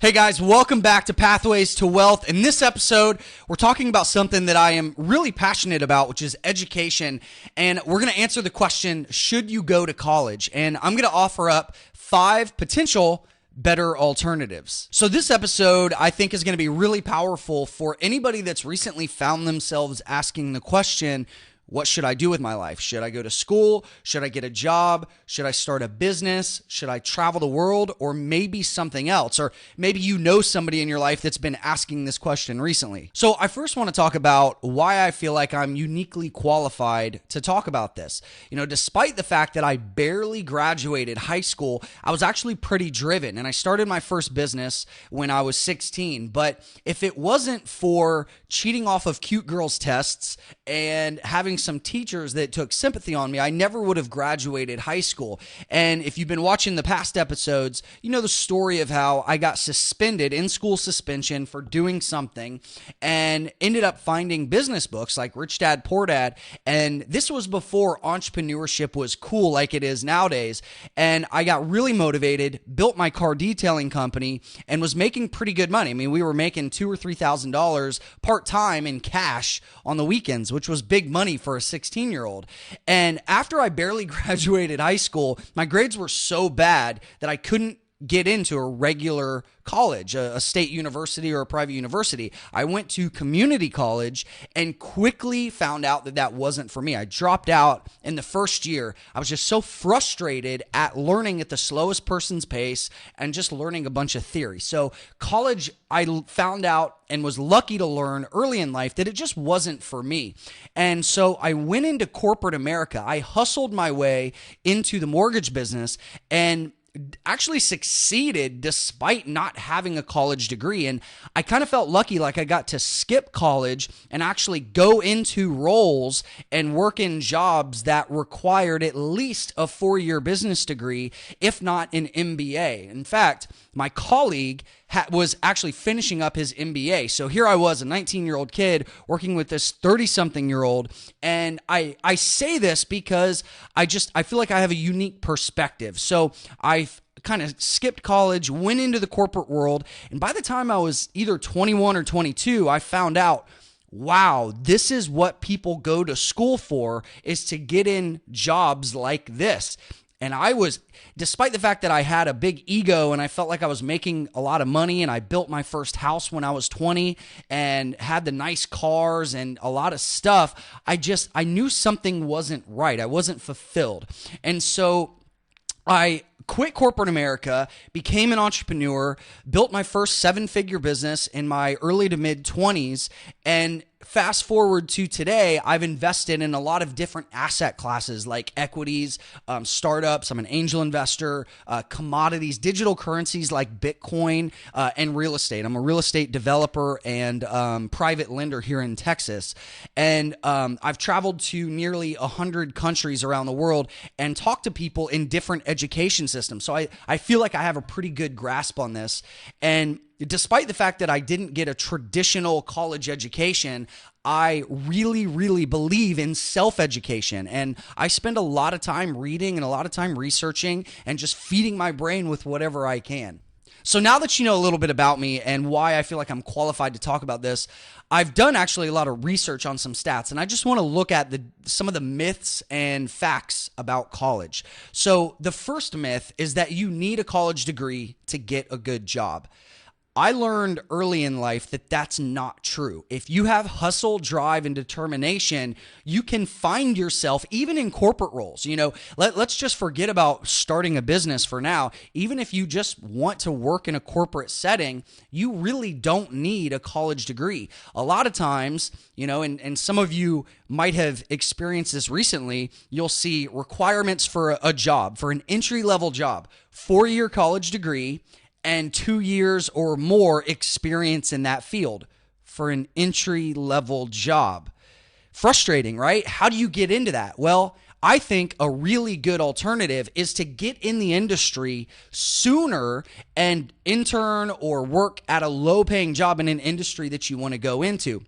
Hey guys, welcome back to Pathways to Wealth. In this episode, we're talking about something that I am really passionate about, which is education. And we're going to answer the question, should you go to college? And I'm going to offer up 5 potential better alternatives. So this episode, I think, is going to be really powerful for anybody that's recently found themselves asking the question, what should I do with my life? Should I go to school? Should I get a job? Should I start a business? Should I travel the world? Or maybe something else? Or maybe you know somebody in your life that's been asking this question recently. So I first want to talk about why I feel like I'm uniquely qualified to talk about this. Despite the fact that I barely graduated high school, I was actually pretty driven. And I started my first business when I was 16. But if it wasn't for cheating off of cute girls' tests and having some teachers that took sympathy on me, I never would have graduated high school. And if you've been watching the past episodes, you know the story of how I got suspended, in school suspension, for doing something and ended up finding business books like Rich Dad, Poor Dad. And this was before entrepreneurship was cool like it is nowadays. And I got really motivated, built my car detailing company, and was making pretty good money. I mean, we were making $2,000 or $3,000 part-time in cash on the weekends, which was big money for a 16-year-old. And after I barely graduated high school, my grades were so bad that I couldn't get into a regular college, a state university or a private university. I went to community college and quickly found out that that wasn't for me. I dropped out in the first year. I was just so frustrated at learning at the slowest person's pace and just learning a bunch of theory. So college, I found out and was lucky to learn early in life that it just wasn't for me. And so I went into corporate America. I hustled my way into the mortgage business and actually succeeded despite not having a college degree. And I kind of felt lucky, like I got to skip college and actually go into roles and work in jobs that required at least a 4-year business degree, if not an MBA. In fact, my colleague was actually finishing up his MBA. So here I was, a 19-year-old kid working with this 30-something-year-old. And I say this because I feel like I have a unique perspective. So I kind of skipped college, went into the corporate world. And by the time I was either 21 or 22, I found out, wow, this is what people go to school for, is to get in jobs like this. And I was, despite the fact that I had a big ego and I felt like I was making a lot of money, and I built my first house when I was 20 and had the nice cars and a lot of stuff, I knew something wasn't right. I wasn't fulfilled. And so I quit corporate America, became an entrepreneur, built my first 7-figure business in my early to mid 20s, and fast forward to today, I've invested in a lot of different asset classes like equities, startups. I'm an angel investor, commodities, digital currencies like Bitcoin, and real estate. I'm a real estate developer and private lender here in Texas. And I've traveled to nearly 100 countries around the world and talked to people in different education systems. So I feel like I have a pretty good grasp on this. And despite the fact that I didn't get a traditional college education, I really, really believe in self-education. And I spend a lot of time reading and a lot of time researching and just feeding my brain with whatever I can. So now that you know a little bit about me and why I feel like I'm qualified to talk about this, I've done actually a lot of research on some stats, and I just want to look at some of the myths and facts about college. So the first myth is that you need a college degree to get a good job. I learned early in life that that's not true. If you have hustle, drive, and determination, you can find yourself even in corporate roles. Let's just forget about starting a business for now. Even if you just want to work in a corporate setting, you really don't need a college degree. A lot of times, and some of you might have experienced this recently, you'll see requirements for a job, for an entry-level job, 4-year college degree, and 2 years or more experience in that field for an entry-level job. Frustrating, right? How do you get into that? Well, I think a really good alternative is to get in the industry sooner and intern or work at a low-paying job in an industry that you want to go into.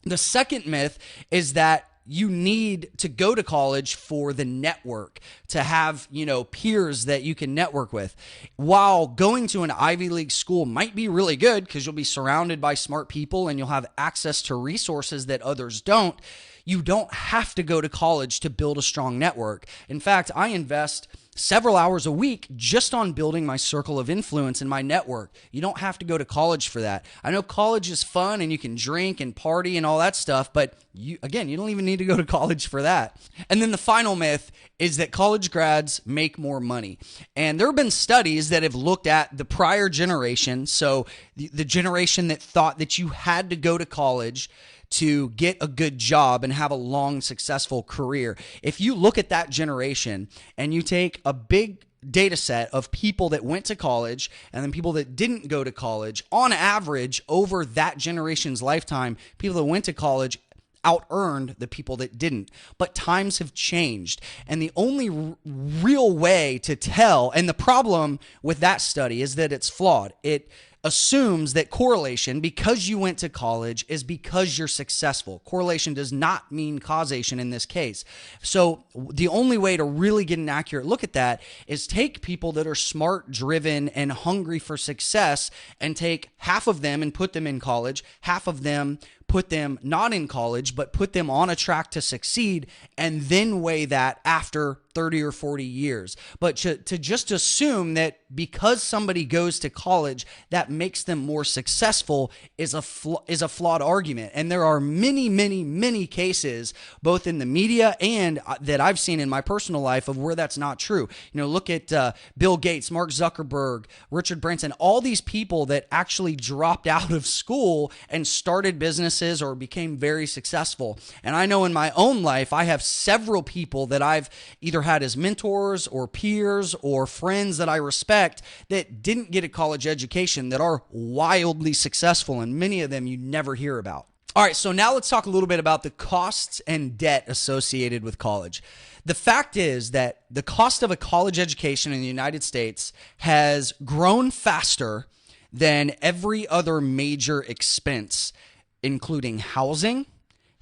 The second myth is that you need to go to college for the network, to have, peers that you can network with. While going to an Ivy League school might be really good because you'll be surrounded by smart people and you'll have access to resources that others don't, you don't have to go to college to build a strong network. In fact, I invest several hours a week just on building my circle of influence and my network. You don't have to go to college for that. I know college is fun and you can drink and party and all that stuff, but you don't even need to go to college for that. And then the final myth is that college grads make more money. And there have been studies that have looked at the prior generation, so the generation that thought that you had to go to college to get a good job and have a long, successful career. If you look at that generation and you take a big data set of people that went to college and then people that didn't go to college, on average, over that generation's lifetime, people that went to college out-earned the people that didn't. But times have changed. And the only real way to tell, and the problem with that study is that it's flawed. It assumes that correlation, because you went to college, is because you're successful. Correlation does not mean causation in this case. So the only way to really get an accurate look at that is take people that are smart, driven, and hungry for success and take half of them and put them in college, half of them put them not in college, but put them on a track to succeed, and then weigh that after 30 or 40 years. But to just assume that because somebody goes to college, that makes them more successful is a flawed argument. And there are many, many, many cases, both in the media and that I've seen in my personal life, of where that's not true. Look at Bill Gates, Mark Zuckerberg, Richard Branson, all these people that actually dropped out of school and started businesses or became very successful. And I know in my own life, I have several people that I've either had as mentors or peers or friends that I respect that didn't get a college education that are wildly successful, and many of them you never hear about. All right, so now let's talk a little bit about the costs and debt associated with college. The fact is that the cost of a college education in the United States has grown faster than every other major expense, including housing,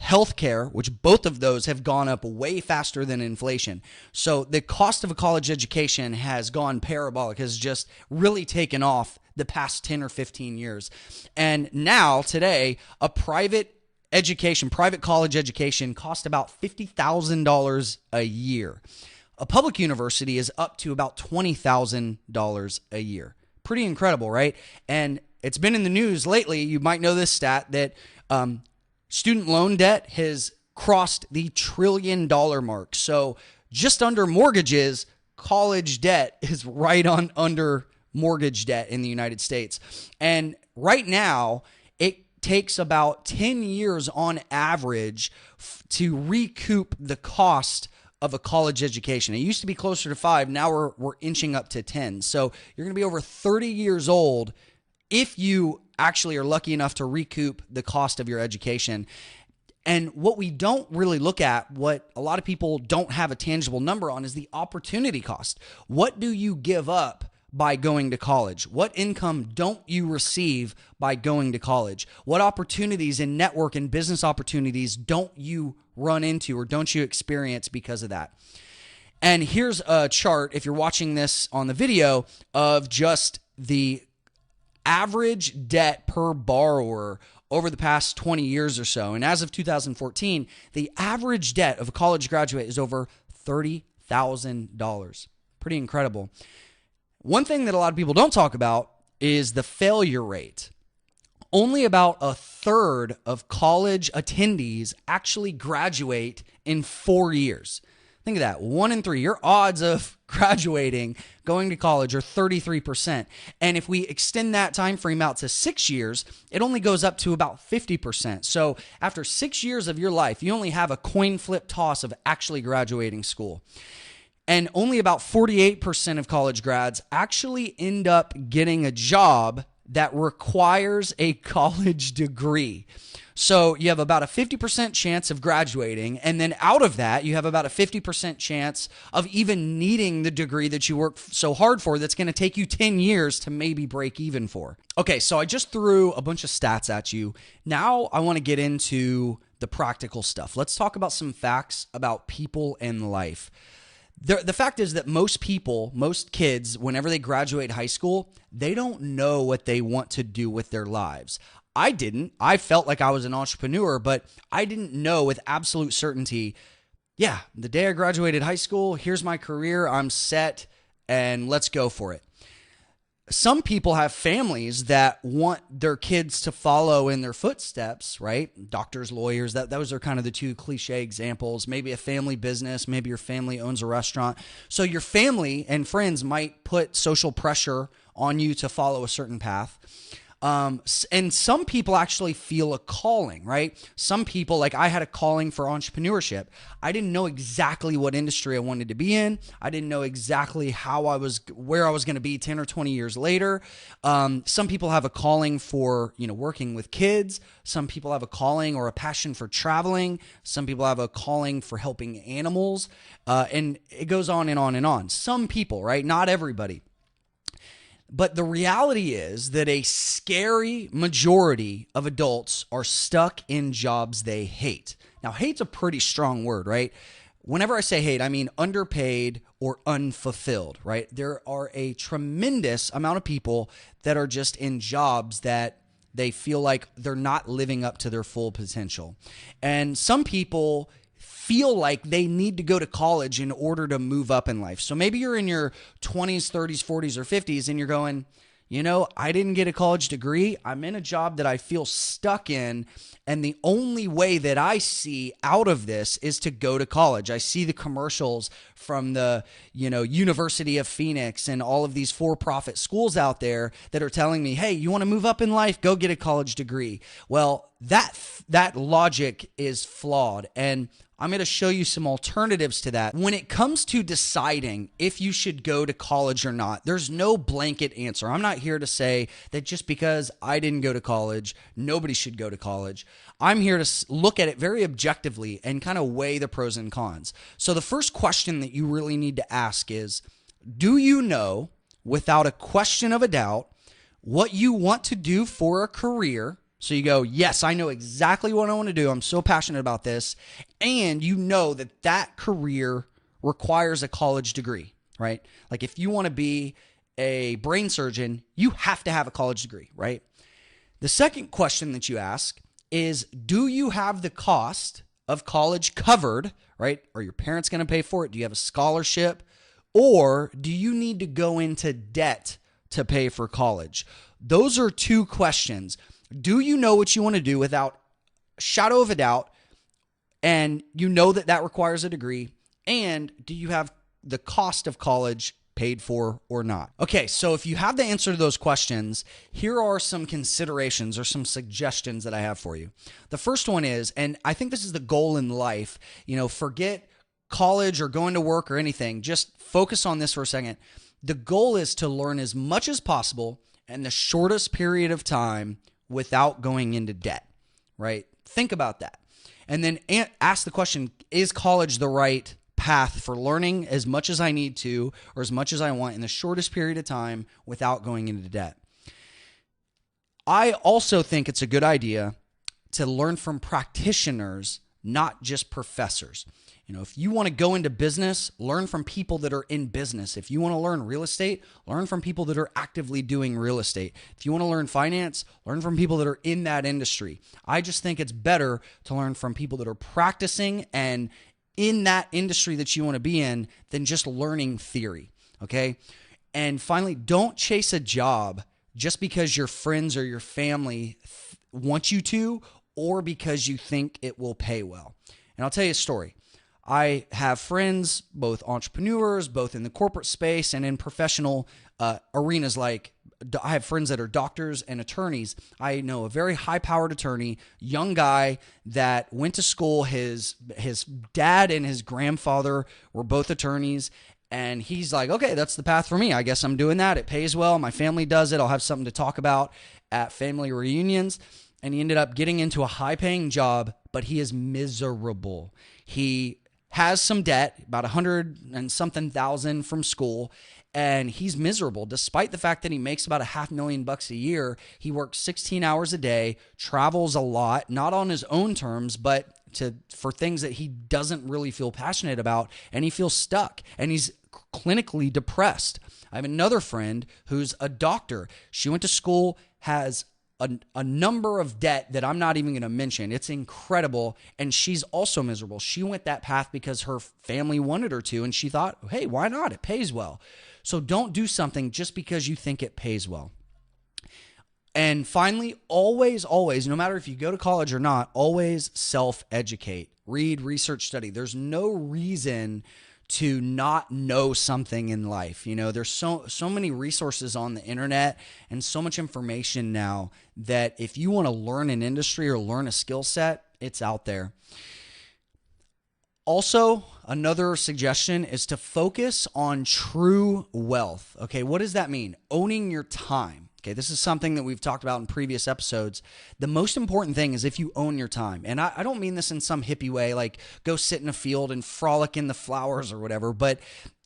healthcare, which both of those have gone up way faster than inflation. So the cost of a college education has gone parabolic, has just really taken off the past 10 or 15 years. And now, today, a private college education costs about $50,000 a year. A public university is up to about $20,000 a year. Pretty incredible, right? And it's been in the news lately. You might know this stat that student loan debt has crossed the $1 trillion mark. So just under mortgages, college debt is right on under mortgage debt in the United States. And right now, it takes about 10 years on average to recoup the cost of a college education. It used to be closer to 5. Now we're inching up to 10. So you're going to be over 30 years old if you actually are lucky enough to recoup the cost of your education. And what we don't really look at, what a lot of people don't have a tangible number on, is the opportunity cost. What do you give up by going to college? What income don't you receive by going to college? What opportunities in network and business opportunities don't you run into or don't you experience because of that? And here's a chart, if you're watching this on the video, of just the average debt per borrower over the past 20 years or so. And as of 2014, the average debt of a college graduate is over $30,000. Pretty incredible. One thing that a lot of people don't talk about is the failure rate. Only about a third of college attendees actually graduate in 4 years. Think of that, 1 in 3. Your odds of graduating, going to college, are 33%. And if we extend that time frame out to 6 years, it only goes up to about 50%. So after 6 years of your life, you only have a coin flip toss of actually graduating school. And only about 48% of college grads actually end up getting a job that requires a college degree. So you have about a 50% chance of graduating, and then out of that, you have about a 50% chance of even needing the degree that you worked so hard for that's going to take you 10 years to maybe break even for. Okay, so I just threw a bunch of stats at you. Now I want to get into the practical stuff. Let's talk about some facts about people and life. The fact is that most people, most kids, whenever they graduate high school, they don't know what they want to do with their lives. I didn't. I felt like I was an entrepreneur, but I didn't know with absolute certainty, yeah, the day I graduated high school, here's my career, I'm set, and let's go for it. Some people have families that want their kids to follow in their footsteps, right? Doctors, lawyers, those are kind of the two cliche examples. Maybe a family business, maybe your family owns a restaurant. So your family and friends might put social pressure on you to follow a certain path. And some people actually feel a calling, right? Some people, like I had a calling for entrepreneurship. I didn't know exactly what industry I wanted to be in. I didn't know exactly where I was going to be 10 or 20 years later. Some people have a calling for, working with kids. Some people have a calling or a passion for traveling. Some people have a calling for helping animals. And it goes on and on and on. Some people, right? Not everybody. But the reality is that a scary majority of adults are stuck in jobs they hate. Now, hate's a pretty strong word, right? Whenever I say hate, I mean underpaid or unfulfilled, right? There are a tremendous amount of people that are just in jobs that they feel like they're not living up to their full potential. And some people feel like they need to go to college in order to move up in life. So maybe you're in your 20s, 30s, 40s, or 50s, and you're going, I didn't get a college degree. I'm in a job that I feel stuck in, and the only way that I see out of this is to go to college. I see the commercials from the, University of Phoenix and all of these for-profit schools out there that are telling me, hey, you want to move up in life? Go get a college degree. Well, that logic is flawed, and I'm going to show you some alternatives to that. When it comes to deciding if you should go to college or not, there's no blanket answer. I'm not here to say that just because I didn't go to college, nobody should go to college. I'm here to look at it very objectively and kind of weigh the pros and cons. So the first question that you really need to ask is, do you know, without a question of a doubt, what you want to do for a career? So you go, yes, I know exactly what I want to do. I'm so passionate about this. And you know that career requires a college degree, right? Like if you want to be a brain surgeon, you have to have a college degree, right? The second question that you ask is, do you have the cost of college covered, right? Are your parents going to pay for it? Do you have a scholarship? Or do you need to go into debt to pay for college? Those are two questions. Do you know what you want to do without a shadow of a doubt? And you know that requires a degree. And do you have the cost of college paid for or not? Okay, so if you have the answer to those questions, here are some considerations or some suggestions that I have for you. The first one is, and I think this is the goal in life, forget college or going to work or anything. Just focus on this for a second. The goal is to learn as much as possible in the shortest period of time without going into debt, right? Think about that. And then ask the question, is college the right path for learning as much as I need to or as much as I want in the shortest period of time without going into debt? I also think it's a good idea to learn from practitioners, not just professors. If you want to go into business, learn from people that are in business. If you want to learn real estate, learn from people that are actively doing real estate. If you want to learn finance, learn from people that are in that industry. I just think it's better to learn from people that are practicing and in that industry that you want to be in than just learning theory, okay? And finally, don't chase a job just because your friends or your family want you to or because you think it will pay well. And I'll tell you a story. I have friends, both entrepreneurs, both in the corporate space and in professional arenas. Like I have friends that are doctors and attorneys. I know a very high-powered attorney, young guy that went to school. His dad and his grandfather were both attorneys. And he's like, okay, that's the path for me. I guess I'm doing that. It pays well. My family does it. I'll have something to talk about at family reunions. And he ended up getting into a high-paying job, but he is miserable. He has some debt, about 100 and something thousand from school, and he's miserable despite the fact that he makes about $500,000 a year. He works 16 hours a day, travels a lot, not on his own terms, but for things that he doesn't really feel passionate about, and he feels stuck and he's clinically depressed. I have another friend who's a doctor. She went to school, has a number of debt that I'm not even going to mention. It's incredible. And she's also miserable. She went that path because her family wanted her to, and she thought, hey, why not? It pays well. So don't do something just because you think it pays well. And finally, always, no matter if you go to college or not, always self-educate. Read, research, study. There's no reason to not know something in life. There's so many resources on the internet and so much information now that if you want to learn an industry or learn a skill set, it's out there. Also, another suggestion is to focus on true wealth. Okay, what does that mean? Owning your time. Okay, this is something that we've talked about in previous episodes. The most important thing is if you own your time. And I don't mean this in some hippie way, like go sit in a field and frolic in the flowers or whatever, but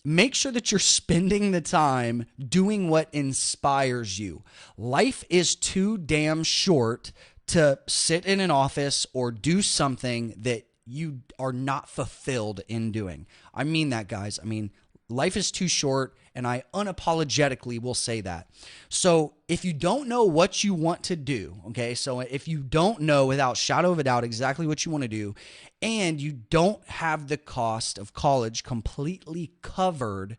make sure that you're spending the time doing what inspires you. Life is too damn short to sit in an office or do something that you are not fulfilled in doing. I mean that, guys. Life is too short, and I unapologetically will say that. So if you don't know what you want to do, okay, so if you don't know without shadow of a doubt exactly what you want to do, and you don't have the cost of college completely covered,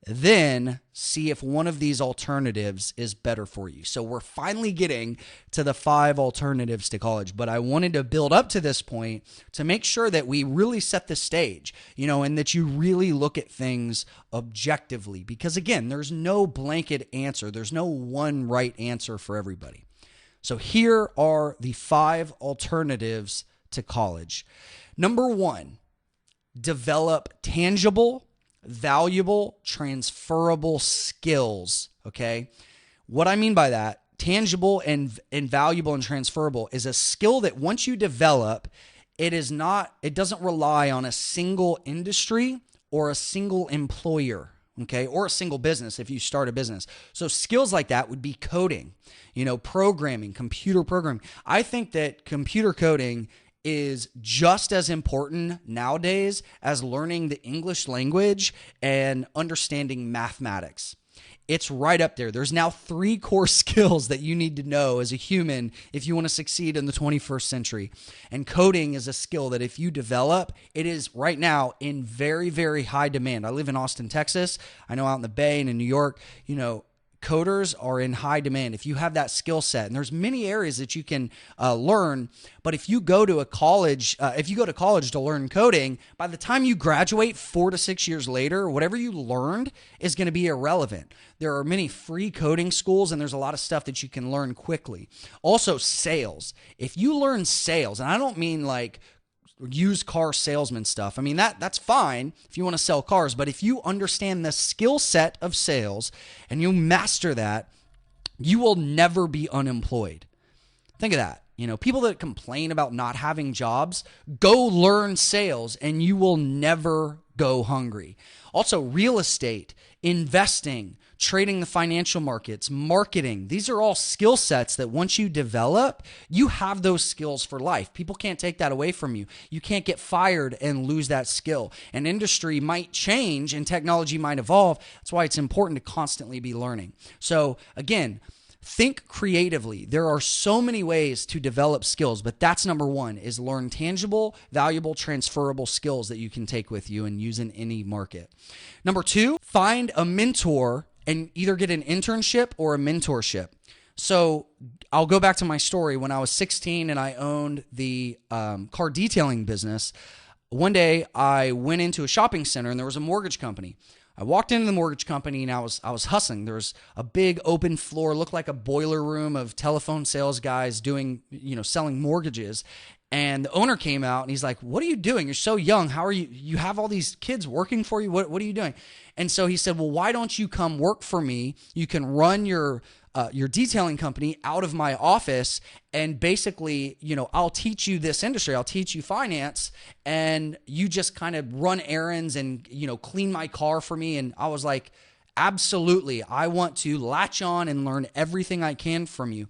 then see if one of these alternatives is better for you. So we're finally getting to the 5 alternatives to college, but I wanted to build up to this point to make sure that we really set the stage, and that you really look at things objectively, because again, there's no blanket answer. There's no one right answer for everybody. So here are the 5 alternatives to college. Number 1, develop tangible, valuable, transferable skills, okay? What I mean by that, tangible and valuable and transferable, is a skill that once you develop, it doesn't rely on a single industry or a single employer, okay? Or a single business if you start a business. So skills like that would be coding, programming, computer programming. I think that computer coding is just as important nowadays as learning the English language and understanding mathematics. It's right up there. There's now 3 core skills that you need to know as a human if you want to succeed in the 21st century. And coding is a skill that if you develop, it is right now in very, very high demand. I live in Austin, Texas. I know out in the Bay and in New York, coders are in high demand if you have that skill set. And there's many areas that you can learn. But if you go to college to learn coding, by the time you graduate 4 to 6 years later, whatever you learned is going to be irrelevant. There are many free coding schools, and there's a lot of stuff that you can learn quickly. Also, sales. If you learn sales, and I don't mean like used car salesman stuff. That's fine if you want to sell cars, but if you understand the skill set of sales and you master that, you will never be unemployed. Think of that. People that complain about not having jobs, go learn sales and you will never go hungry. Also, real estate, investing, trading the financial markets, marketing. These are all skill sets that once you develop, you have those skills for life. People can't take that away from you. You can't get fired and lose that skill. An industry might change and technology might evolve. That's why it's important to constantly be learning. So again, think creatively. There are so many ways to develop skills, but that's number 1, is learn tangible, valuable, transferable skills that you can take with you and use in any market. Number 2, find a mentor and either get an internship or a mentorship. So I'll go back to my story. When I was 16 and I owned the car detailing business, one day I went into a shopping center and there was a mortgage company. I walked into the mortgage company and I was hustling. There was a big open floor, looked like a boiler room of telephone sales guys doing, selling mortgages. And the owner came out and he's like, "What are you doing? You're so young. How are you? You have all these kids working for you. What are you doing?" And so he said, "Well, why don't you come work for me? You can run your detailing company out of my office, and basically, I'll teach you this industry. I'll teach you finance, and you just kind of run errands and, clean my car for me." And I was like, absolutely, I want to latch on and learn everything I can from you.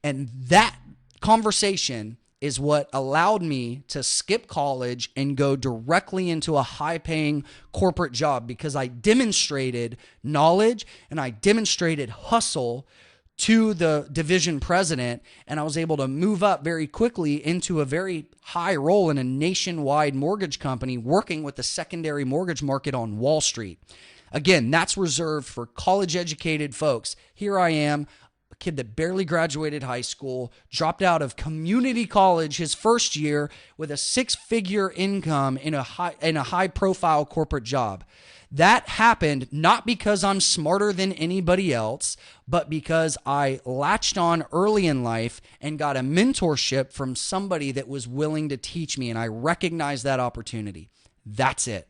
And that conversation is what allowed me to skip college and go directly into a high-paying corporate job, because I demonstrated knowledge and I demonstrated hustle to the division president, and I was able to move up very quickly into a very high role in a nationwide mortgage company working with the secondary mortgage market on Wall Street. Again, that's reserved for college-educated folks. Here I am, a kid that barely graduated high school, dropped out of community college his first year with a six-figure income in a high-profile corporate job. That happened not because I'm smarter than anybody else, but because I latched on early in life and got a mentorship from somebody that was willing to teach me, and I recognized that opportunity. That's it.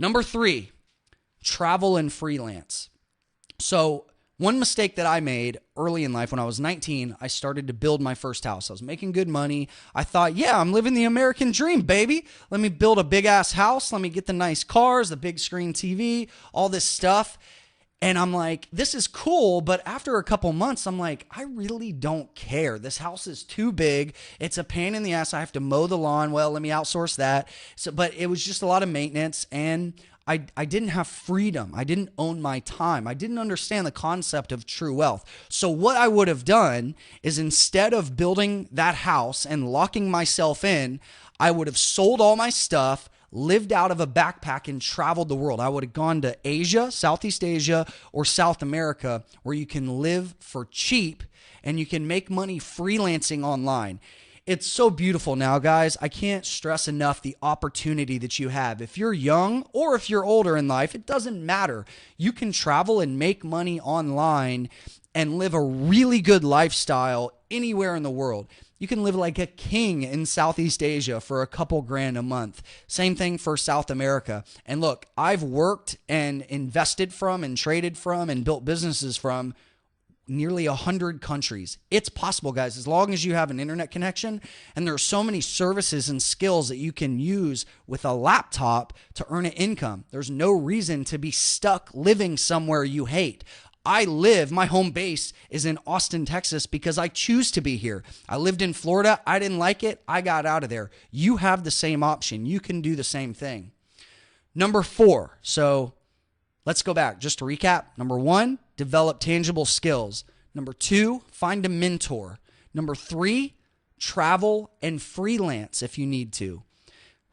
Number 3, travel and freelance. So one mistake that I made early in life, when I was 19, I started to build my first house. I was making good money. I thought, yeah, I'm living the American dream, baby. Let me build a big-ass house. Let me get the nice cars, the big screen TV, all this stuff. And I'm like, this is cool. But after a couple months, I'm like, I really don't care. This house is too big. It's a pain in the ass. I have to mow the lawn. Well, let me outsource that. But it was just a lot of maintenance, and I didn't have freedom. I didn't own my time. I didn't understand the concept of true wealth. So what I would have done is, instead of building that house and locking myself in, I would have sold all my stuff, lived out of a backpack, and traveled the world. I would have gone to Asia, Southeast Asia, or South America, where you can live for cheap and you can make money freelancing online. It's so beautiful now, guys. I can't stress enough the opportunity that you have. If you're young or if you're older in life, it doesn't matter. You can travel and make money online and live a really good lifestyle anywhere in the world. You can live like a king in Southeast Asia for a couple grand a month. Same thing for South America. And look, I've worked and invested from and traded from and built businesses from nearly 100 countries. It's possible, guys, as long as you have an internet connection. And there are so many services and skills that you can use with a laptop to earn an income. There's no reason to be stuck living somewhere you hate. My home base is in Austin, Texas, because I choose to be here. I lived in Florida. I didn't like it. I got out of there. You have the same option. You can do the same thing. Number 4. So let's go back. Just to recap. Number 1, develop tangible skills. Number 2, find a mentor. Number 3, travel and freelance if you need to.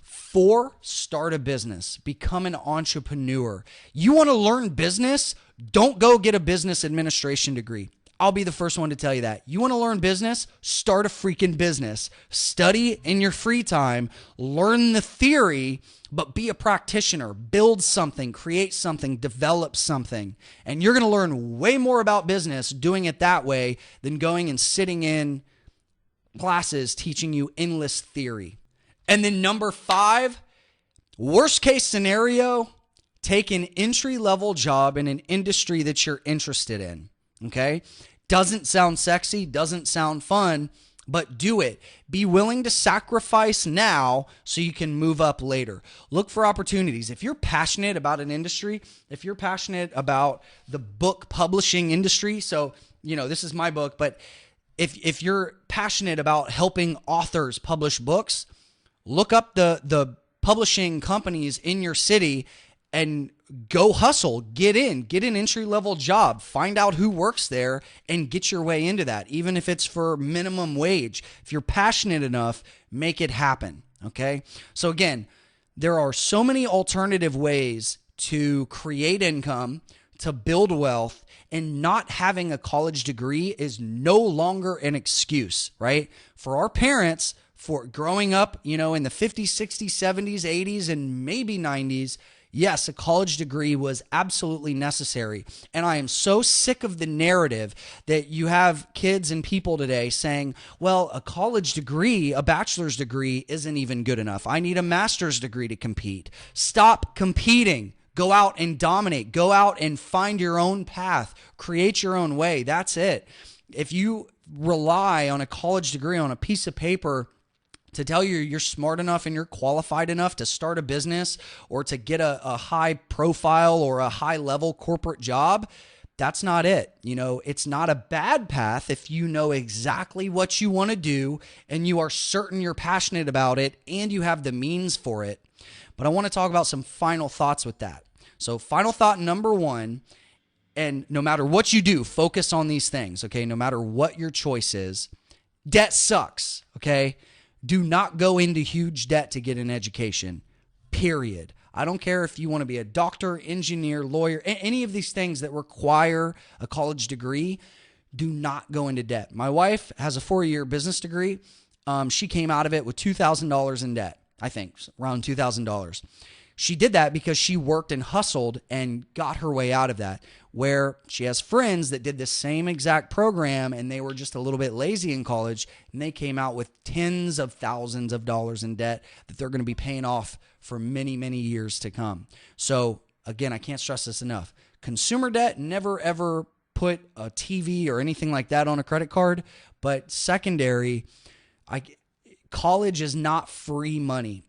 4, start a business. Become an entrepreneur. You want to learn business? Don't go get a business administration degree. I'll be the first one to tell you that. You want to learn business? Start a freaking business. Study in your free time. Learn the theory, but be a practitioner. Build something, create something, develop something. And you're going to learn way more about business doing it that way than going and sitting in classes teaching you endless theory. And then number 5, worst case scenario, take an entry-level job in an industry that you're interested in, okay? Doesn't sound sexy, doesn't sound fun, but do it. Be willing to sacrifice now so you can move up later. Look for opportunities. If you're passionate about an industry, if you're passionate about the book publishing industry, so, this is my book, but if you're passionate about helping authors publish books, look up the publishing companies in your city and go hustle, get an entry-level job, find out who works there and get your way into that, even if it's for minimum wage. If you're passionate enough, make it happen, okay? So again, there are so many alternative ways to create income, to build wealth, and not having a college degree is no longer an excuse, right? For our parents, for growing up, in the 50s, 60s, 70s, 80s, and maybe 90s, yes, a college degree was absolutely necessary. And I am so sick of the narrative that you have kids and people today saying, well, a college degree, a bachelor's degree isn't even good enough. I need a master's degree to compete. Stop competing. Go out and dominate. Go out and find your own path. Create your own way. That's it. If you rely on a college degree on a piece of paper to tell you you're smart enough and you're qualified enough to start a business or to get a high profile or a high level corporate job, that's not it. It's not a bad path if you know exactly what you want to do and you are certain you're passionate about it and you have the means for it. But I want to talk about some final thoughts with that. So final thought number one, and no matter what you do, focus on these things, okay? No matter what your choice is, debt sucks, okay? Do not go into huge debt to get an education, period. I don't care if you want to be a doctor, engineer, lawyer, any of these things that require a college degree, do not go into debt. My wife has a 4-year business degree. She came out of it with $2,000 in debt, I think, around $2,000. She did that because she worked and hustled and got her way out of that, where she has friends that did the same exact program and they were just a little bit lazy in college and they came out with tens of thousands of dollars in debt that they're going to be paying off for many, many years to come. So again, I can't stress this enough. Consumer debt, never ever put a TV or anything like that on a credit card. But secondary, college is not free money.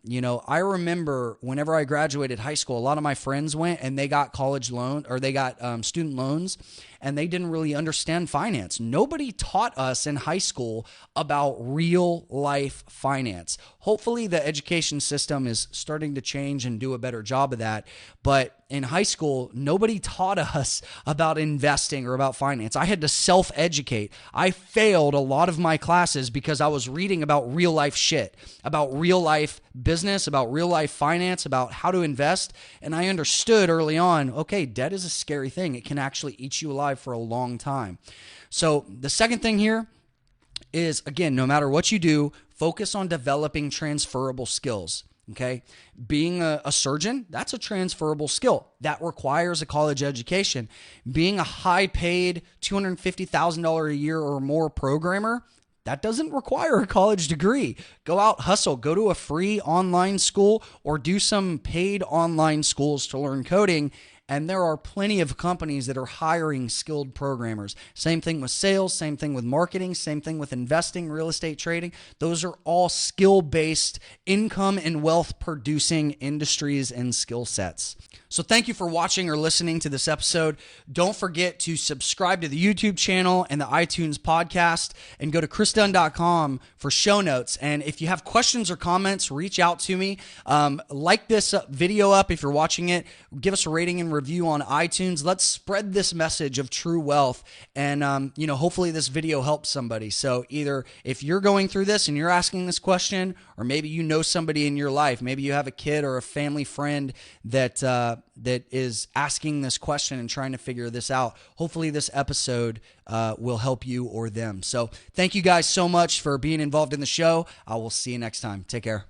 I remember whenever I graduated high school, a lot of my friends went and they got college loan or they got student loans and they didn't really understand finance. Nobody taught us in high school about real life finance. Hopefully the education system is starting to change and do a better job of that. But in high school, nobody taught us about investing or about finance. I had to self-educate. I failed a lot of my classes because I was reading about real life shit, about real life business, about real life finance, about how to invest. And I understood early on, okay, debt is a scary thing. It can actually eat you alive for a long time. So the second thing here is, again, no matter what you do, focus on developing transferable skills. Okay. Being a surgeon, that's a transferable skill that requires a college education. Being a high paid $250,000 a year or more programmer, that doesn't require a college degree. Go out, hustle, go to a free online school or do some paid online schools to learn coding. And there are plenty of companies that are hiring skilled programmers. Same thing with sales, same thing with marketing, same thing with investing, real estate trading. Those are all skill-based income and wealth producing industries and skill sets. So thank you for watching or listening to this episode. Don't forget to subscribe to the YouTube channel and the iTunes podcast and go to chrisdunn.com for show notes. And if you have questions or comments, reach out to me. Like this video up if you're watching it. Give us a rating and review on iTunes. Let's spread this message of true wealth. And, hopefully this video helps somebody. So either if you're going through this and you're asking this question, or maybe you know somebody in your life, maybe you have a kid or a family friend that is asking this question and trying to figure this out. Hopefully this episode will help you or them. So thank you guys so much for being involved in the show. I will see you next time. Take care.